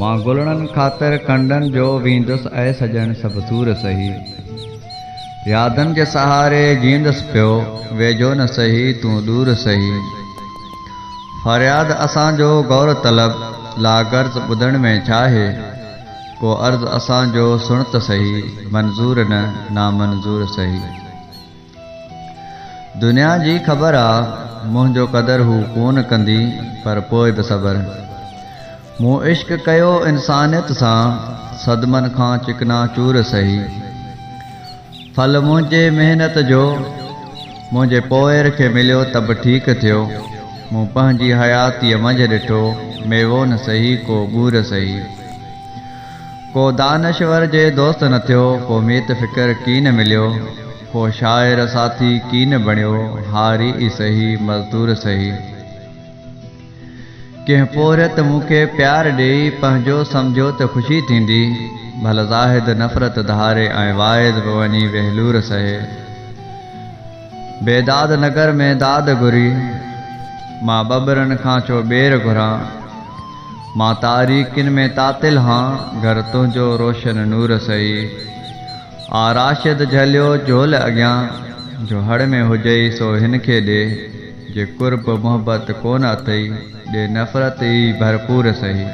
मां गुलड़न खातर कंडन जो वींदुस ऐ सजन सब सूर सही। यादन के सहारे जींदस पियो वेझो न सही तू दूर सही। फरियाद असां जो गौर तलब लागर्ज ॿुधण में चाहे। को अर्ज़ असां जो सुण त सही मंज़ूर न नामंज़ूर सही। दुनिया जी ख़बर आ मुंहिंजो क़दर हू कोन कंदी पर पोइ बि सबर। मूं इश्क कयो इंसानियत सां सदमन खां चिकना चूर सही। फल मुंहिंजे महिनत जो मुंहिंजे पोएर खे मिलियो त बि ठीकु थियो। मूं पंहिंजी हयातीअ मंझि ॾिठो मेवो न सही को ॿूर सही। को दानश्वर जे दोस्त न थियो को मीत फ़िक्र कीन मिलियो। को शाइर साथी कीन बणियो हारी ई सही मज़दूर सही। कंहिं पोरियत मूंखे प्यार ॾेई पंहिंजो सम्झो त ख़ुशी थींदी। भल ज़ाहिद नफ़रत धारे ऐं वाइद बि वञी वेहलूर सहे। बेदाद नगर में दाद घुरी मां बबरन खां छो ॿेर घुरां। मां तारीकिन में तातिल हां घर तुंहिंजो रोशन नूर सही। आ राशिद झलियो झोल अॻियां जो हड़ में हुजई सो हिन खे ॾे। जे कुर्ब मोहबत कोन अथई ॾे नफ़रत ई भरपूर सही।